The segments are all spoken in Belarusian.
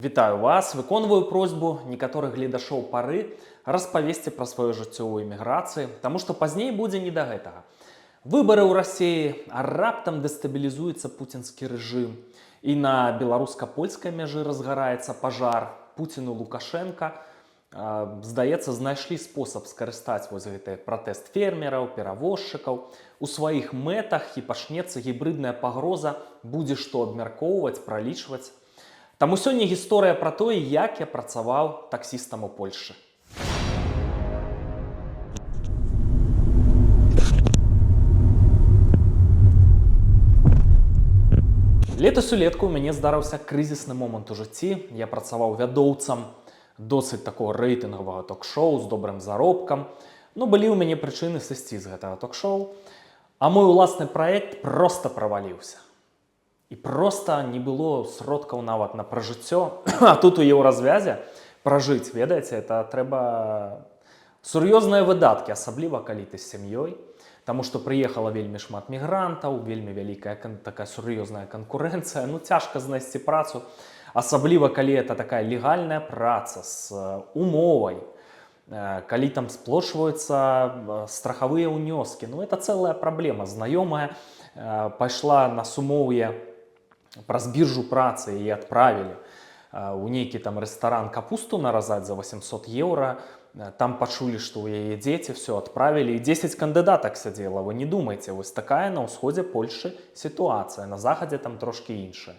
Вітаю вас, выконваю просьбу некаторых гледашоў пары распавесці пра сваё жыццё ў эміграцыі, таму што пазней будзе не да гэтага. Выбары ў Расіі, а раптам дэстабілізуецца пуцінскі рэжым. І на беларуска-польскай мяжы разгараецца пажар. Пуціну Лукашенка, здаецца, знайшлі спосаб скарыстаць вось гэты пратэст фермераў, перавозчыкаў. У сваіх мэтах і пачнецца гібрыдная пагроза, будзе што абмяркоўваць, пралічваць. Таму сёння гісторыя пра тое, як я працаваў таксістам у Польшчы. Летась улетку ў мяне здарыўся крызісны момант у жыцці. Я працаваў вядоўцам досыць такого рэйтынгавага ток-шоу з добрым заробкам. Ну, былі ў мяне прычыны сысці з гэтага ток-шоу. А мой уласны праект проста праваліўся. І проста не было сродкаў нават на пражыццё. А тут у еўразвязе пражыць, ведаеце, это трэба сур'ёзныя выдаткі, асабліва калі ты з сям'ёй. Таму што прыехала вельмі шмат мігрантаў, вельмі вялікая такая сур'ёзная канкурэнцыя. Ну, цяжка знайсці працу, асабліва калі это такая легальная праца з умовай, калі там сплочваюцца страхавыя ўнёскі. Ну, это цэлая праблема. Знаёмая пайшла на сумоўе праз біржу працы і адправілі у нейкі там рэстаран капусту наразаць за 800 еўра. Там пачулі, што ў яе дзеці, все адправілі, і 10 кандыдатак сядзела. Вы не думайце, вось такая на ўсходзе Польшчы сітуацыя, на захадзе там трошкі іншая.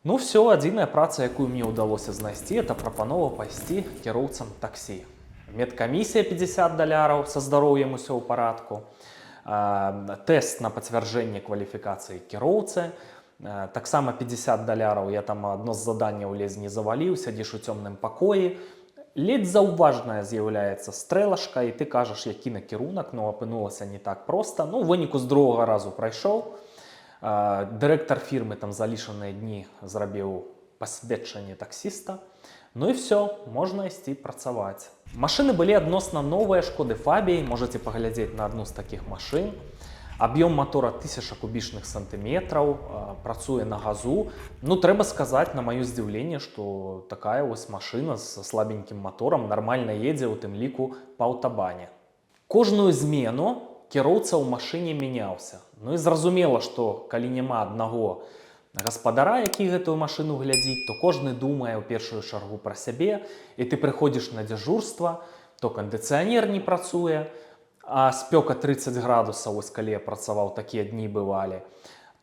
Ну все, адзіная праца, якую мне ўдалося знайсці, это прапанова пайсці кіроўцам таксі. Медкамісія $50, са здароўем усё ў парадку, тэст на пацвярджэнне кваліфікацыі кіроўцы, таксама $50, я там адно з заданняў ледзь не заваліў, сядзіш у цёмным пакоі, ледзь заўважная з'яўляецца стрэлачка, і ты кажаш, які накірунак, но апынулася не так проста. Ну, у выніку з другога разу прайшоў. Дырэктар фірмы там за лічаныя дні зрабіў пасведчанне таксіста. Ну і все, можна ісці працаваць. Машыны былі адносна новыя, Шкоды Фабіі, можаце паглядзець на адну з такіх машын. Аб'ём мотора 1000 кубічных сантыметраў, працуе на газу. Ну, трэба сказаць, на маё здзіўленне, што такая вось машына з слабенькім моторам нармальна едзе, у тым ліку па аўтабане. Кожную змену кіроўца ў машыне мяняўся. Ну і зразумела, што калі няма аднаго гаспадара, які гэтую машыну глядзіць, то кожны думае ў першую чаргу пра сябе, і ты прыходзіш на дзяжурства, то кандыцыянер не працуе, а спёка 30 градусаў, вось калі я працаваў, такія дні бывалі,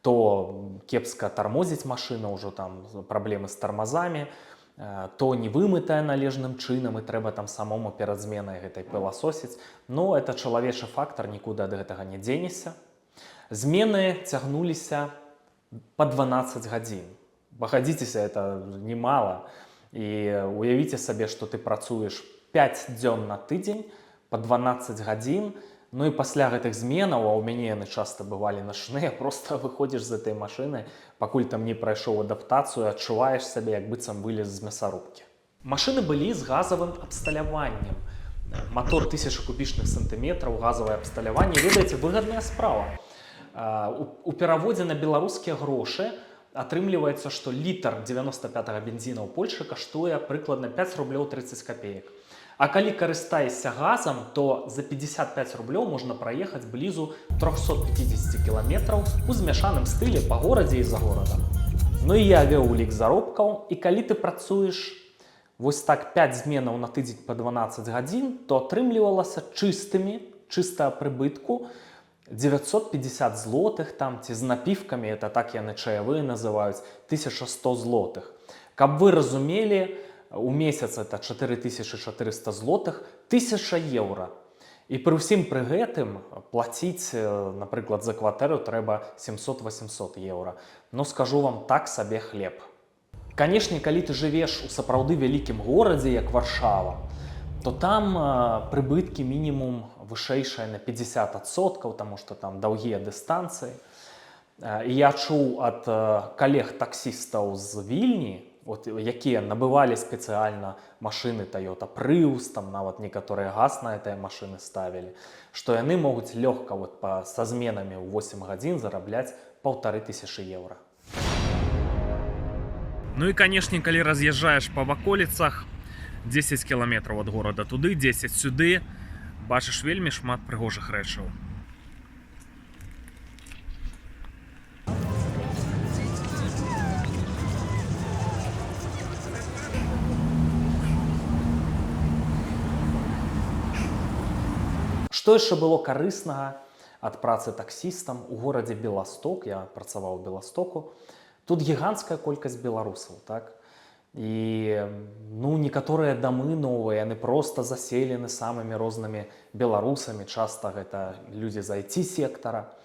то кепска тармозіць машына, ўжо там праблемы з тармазамі, то не вымытая належным чынам, і трэба там самому перад зменай гэтай пыласосіць. Ну, это чалавечы фактар, нікуды ад гэтага не дзенешся. Змены цягнуліся па 12 гадзін. Пагадзіцеся, это немало. І уявіце сабе, што ты працуеш 5 дзён на тыдзень, па 12 гадзін, ну і пасля гэтых зменаў, а ў мяне яны часта бывалі начныя, проста выходзіш з гэтай машыны, пакуль там не прайшоў адаптацыю, адчуваеш сабе, як быццам вылез з мясарубкі. Машыны былі з газавым абсталяваннем. Мотор 1000 кубічных сантыметраў, газавае абсталяванне. Ведаеце, выгадная справа. У пераводзе на беларускія грошы атрымліваецца, што літр 95-го бензіна ў Польшчы каштуе прыкладна 5 рублёў 30 копеек. А калі карыстаешся газам, то за 55 рублёў можна праехаць блізу 350 кіламетраў у змяшаным стылі па горадзе і за горадам. Ну і я вёў лік заробкаў, і калі ты працуеш вось так 5 зменаў на тыдзень па 12 гадзін, то атрымлівалася чыста прыбытку 950 злотых там, ці з напівкамі, это так яны чаявыя называюць, 1100 злотых. Каб вы разумелі, у месяц это 4400 злотых, 1000 еўра. І пры ўсім пры гэтым плаціць, напрыклад, за кватэру трэба 700-800 еўра. Но скажу вам, так сабе хлеб. Канешне, калі ты жывеш у сапраўды вялікім горадзе, як Варшава, то там прыбыткі мінімум вышэйшыя на 50%, таму што там даўгія дыстанцыі. І я чуў ад калег-таксістаў з Вільні, якія набывалі спецыяльна машыны Toyota Prius, там нават некаторыя газ на гэтыя машыны ставілі, што яны могуць лёгка са зменамі ў 8 гадзін зарабляць 1500 еўра. Ну і, канешне, калі раз'язджаеш па ваколіцах, 10 кіламетраў ад горада туды, 10 сюды, бачыш вельмі шмат прыгожых рэчаў. Што яшчэ было карыснага ад працы таксістам у горадзе Беласток? Я працаваў у Беластоку. Тут гіганцкая колькасць беларусаў, так? І некаторыя дамы новыя, яны проста заселены самымі рознымі беларусамі, часта гэта людзі з IT-сектара.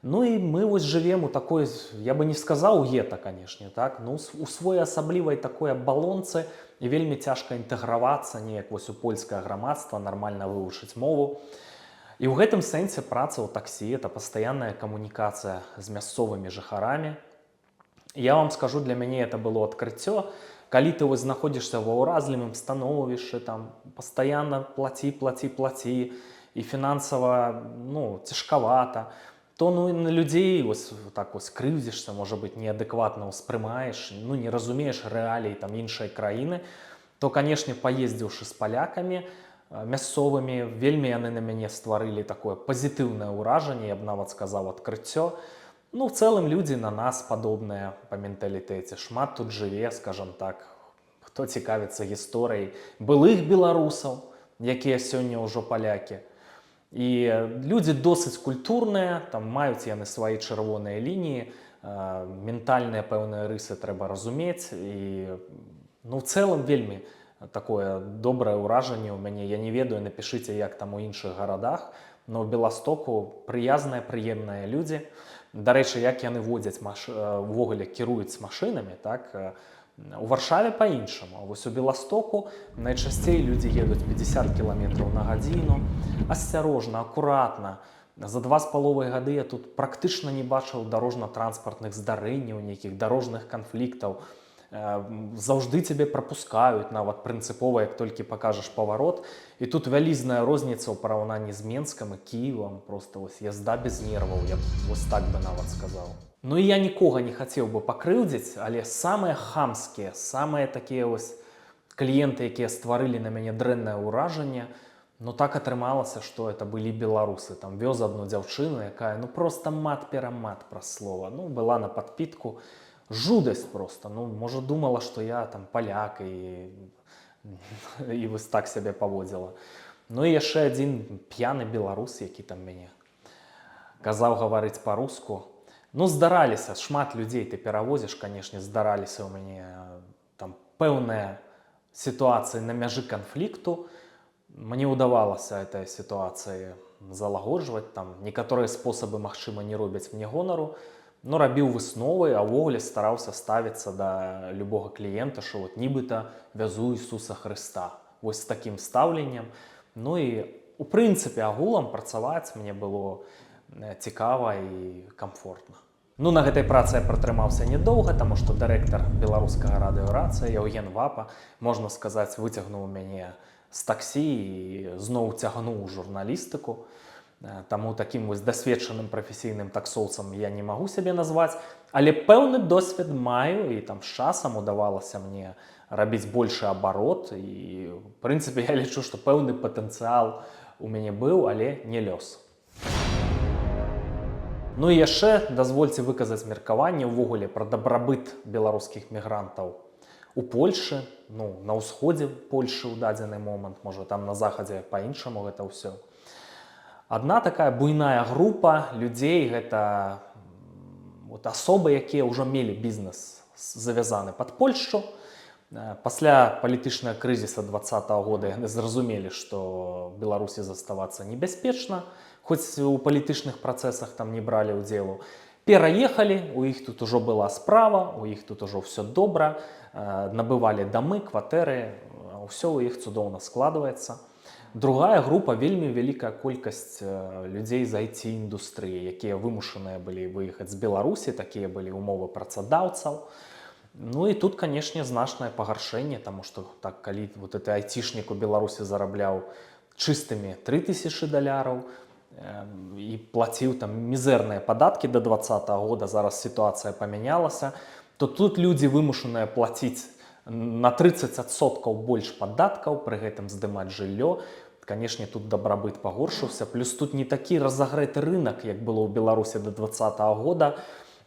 Ну і мы вось жывем у такой, я бы не сказаў гета, канешне, так? У свой асаблівай такой абалонцы, і вельмі цяжка інтэгравацца неяк вось у польскае грамадства, нармальна вывучыць мову. І ў гэтым сэнсе праца ў таксі – это пастаянная камунікацыя з мясцовымі жыхарамі. Я вам скажу, для мяне это было адкрыццё. Калі ты вось знаходзішся ва ўразлівым становішчы, там пастаянна плаці, і фінансава, цяжкавата, то на людзей вось так вось крыўдзішся, можа быць, неадэкватна ўспрымаеш, не разумееш рэалій там іншай краіны, то, канешне, паездзіўшы з палякамі, мясцовымі, вельмі яны на мяне стварылі такое пазітыўнае ўражанне, я б нават сказаў, адкрыццё. В цэлым людзі на нас падобныя па менталітэце. Шмат тут жыве, скажам так, хто цікавіцца гісторыяй былых беларусаў, якія сёння ўжо палякі. І людзі досыць культурныя, там маюць яны свае чырвоныя лініі, ментальныя пэўныя рысы трэба разумець. І в цэлым вельмі такое добрае ўражанне ў мяне. Я не ведаю, напішыце, як там у іншых гарадах, но ў Беластоку прыязныя, прыемныя людзі. Дарэчы, як яны водзяць, увогуле кіруюць машынамі, так? У Варшаве па-іншаму. Вось у Беластоку найчасцей людзі едуць 50 км на гадзіну, асцярожна, акуратна. За 2,5 гады я тут практычна не бачыў дарожна-транспартных здарэнняў, нейкіх дарожных канфліктаў. Заўжды цябе прапускаюць, нават прынцыпова, як толькі пакажаш паварот. І тут вялізная розніца ў параўнанні з Менскам і Кіевам. Проста вось язда без нерваў, я б вось так бы нават сказаў. І я нікога не хацеў бы пакрыўдзіць, але самыя хамскія, самыя такія вось кліенты, якія стварылі на мяне дрэннае ўражанне, так атрымалася, што это былі беларусы. Там вёз адну дзяўчыну, якая проста мат-перамат праз слова. Была на падпітку. Жудасць просто. Можа, думала, што я там паляк і вось так сябе паводзіла. І яшчэ адзін п'яны беларус, які там мяне казаў гаварыць па-руску. Здараліся, шмат людзей ты перавозіш, канешне, здараліся ў мяне там пэўныя сітуацыі на мяжы канфлікту. Мне ўдавалася этой сітуацыі залагоджваць. Некаторыя спосабы, магчыма, не робяць мне гонару. Рабіў высновы, а ўвогуле стараўся ставіцца да любога кліента, што нібыта вязу Ісуса Хрыста. Вось з такім стаўленнем. І, у прынцыпе, агулам працаваць мне было цікава і камфортна. На гэтай працы я пратрымаўся нядоўга, таму што дырэктар беларускага радыёрацыя Яўген Вапа, можна сказаць, выцягнуў мяне з таксі і зноў цягнуў у журналістыку. Таму такім вось дасведчаным прафесійным таксоўцам я не магу сябе назваць, але пэўны досвед маю, і там з часам удавалася мне рабіць большы абарот. І, в прынцыпе, я лічу, што пэўны патэнцыял у мяне быў, але не лёс. І яшчэ дазвольце выказаць меркаванне ўвогуле пра дабрабыт беларускіх мігрантаў у Польшы, на ўсходзе Польшы ў дадзены момант, можа, там на захадзе па-іншаму гэта ўсё. Адна такая буйная група людзей – гэта асобы, якія ўжо мелі бізнес завязаны пад Польшчу. Пасля палітычнага крызіса 2020 года яны зразумелі, што Беларусі заставацца небяспечна, хоць у палітычных працэсах там не бралі ўдзелу. Пераехалі, у іх тут ужо была справа, у іх тут ужо ўсё добра, набывалі дамы, кватэры, ўсё ў іх цудоўна складваецца. Другая група, вельмі вялікая колькасць людзей з IT-індустрыі, якія вымушаныя былі выехаць з Беларусі, такія былі ўмовы працадаўцаў. І тут, канешне, значнае пагаршэнне, таму што калі айцішнік у Беларусі зарабляў чыстымі $3000 і плаціў там мізэрныя падаткі да 2020 года, зараз сітуацыя памянялася. то тут люди вымушаныя плаціць на 30% больш падаткаў, пры гэтым здымаць жыллё. Канешне, тут дабрабыт пагоршыўся, плюс тут не такі разагрэты рынок, як было ў Беларусі до 2020 года.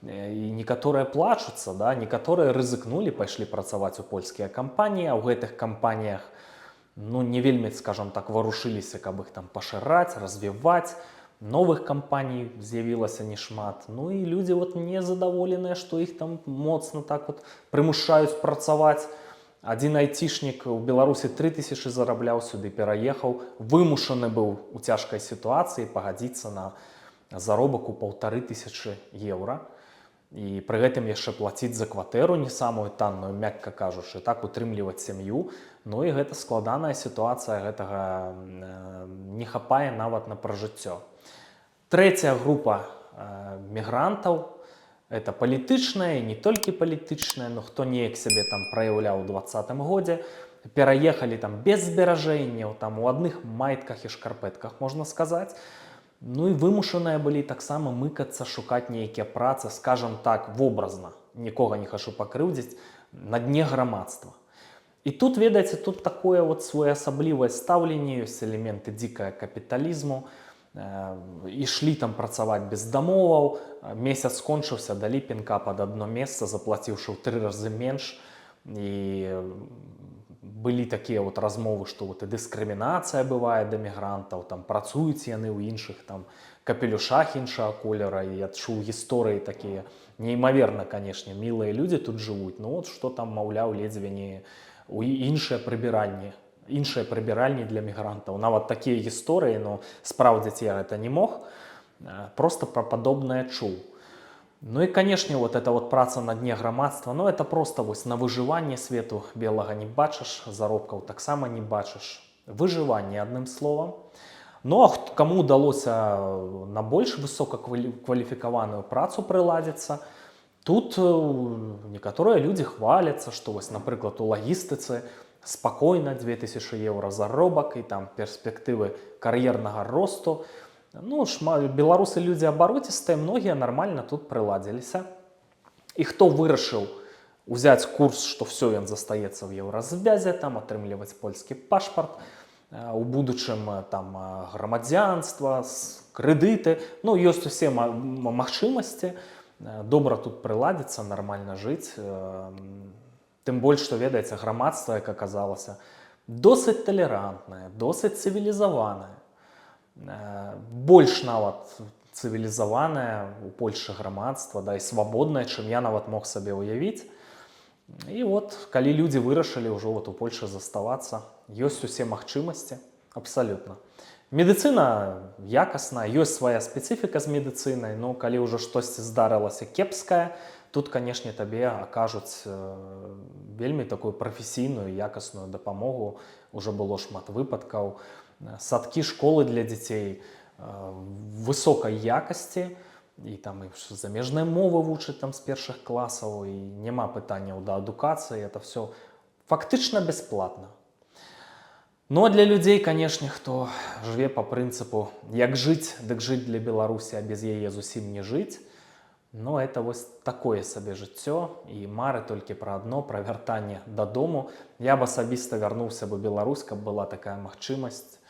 І некаторыя плачуцца, да? Некаторыя рызыкнулі, пайшлі працаваць у польскія кампаніі, а ў гэтых кампаніях не вельмі, скажем так, варушыліся, каб іх там пашыраць, развіваць. Новых кампаній з'явілася нешмат. І людзі незадаволеныя, што іх там моцна так прымушаюць працаваць. Адзін айцішнік у Беларусі 3000 зарабляў, сюды пераехаў, вымушаны быў у цяжкай сітуацыі пагадзіцца на заробак у 1500 еўра. І пры гэтым яшчэ плаціць за кватэру не самую танную, мякка кажучы, так утрымліваць сям'ю. І гэта складаная сітуацыя, гэтага не хапае нават на пражыццё. Трэцяя група мігрантаў – это палітычная, не толькі палітычная, хто неяк сябе там праяўляў у 2020 годзе, пераехалі там без зберажэнняў, там у адных майтках і шкарпэтках, можна сказаць. І вымушаныя былі таксама мыкацца, шукаць нейкія працы, скажам так, вобразна, нікога не хачу пакрыўдзіць, на дне грамадства. І тут, ведаеце, тут такое своеасаблівае стаўленне, ёсць элементы дзікага капіталізму. Ішлі там працаваць без дамоваў, месяц скончыўся, далі пінка пад адно месца, заплаціўшы ў 3 разы менш. І былі такія размовы, што і дыскрымінацыя бывае да мігрантаў, там працуюць яны ў іншых там капелюшах іншага колера, і адчуў гісторыі такія. Неймаверна, канешне, мілыя людзі тут жывуць, што там, маўляў, ледзьве не іншыя прыбіральні для мігрантаў. Нават такія гісторыі, спраўдзіць я гэта не мог, проста пра падобнае чуў. І, канешне, эта праца на дне грамадства, это проста на выжыванне, свету белага не бачыш, заробкаў таксама не бачыш. Выжыванне, адным словам. А каму удалося на больш высокакваліфікаваную працу прыладзіцца, тут некаторыя людзі хваляцца, што, напрыклад, у лагістыцы спакойна 2000 еўра заробак і там перспектывы кар'ернага росту. Беларусы людзі абароцістыя, многія нармальна тут прыладзіліся. І хто вырашыў узяць курс, што все, ён застаецца ў еўразвязе, там атрымліваць польскі пашпарт, у будучым там грамадзянства, крэдыты, ёсць усе магчымасці, добра тут прыладзіцца, нармальна жыць. Тым больш, што, ведаеце, грамадства, як аказалася, досыць талерантнае, досыць цывілізаванае. Больш нават цывілізаванае у Польшы грамадства, і свабоднае, чым я нават мог сабе ўявіць. І калі людзі вырашылі ўжо у Польшы заставацца, ёсць усе магчымасці, абсалютна. Медыцына якасная, ёсць свая спецыфіка з медыцынай, калі ўжо штосьці здарылася кепскае, тут, канешне, табе акажуць вельмі такую прафесійную, якасную дапамогу. Ужо было шмат выпадкаў. Садкі, школы для дзяцей высокай якасці, і там і замежныя мовы вучаць там з першых класаў, і няма пытанняў да адукацыі, это все фактычна бясплатна. А для людзей, канешне, хто жыве па прынцыпу як жыць, дык жыць для Беларусі, а без яе зусім не жыць, это такое сабе жыццё, і мары толькі пра адно, пра вяртанне дадому. Я б асабіста вярнуўся бы Беларусь, каб была такая магчымасць,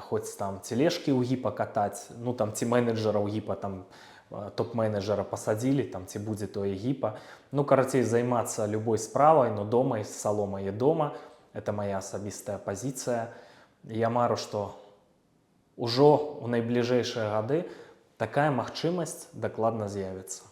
хоць там тележкі ў гіпа катаць, там ці менеджера ў гіпа, там топ-менеджера пасадзілі, там ці будзе тое гіпа. Карацей, займацца любой справай, дома і з саломай дома. Это моя асабістая пазіцыя. Я мару, што ўжо ў найбліжэйшыя гады такая магчымасць дакладна з'явіцца.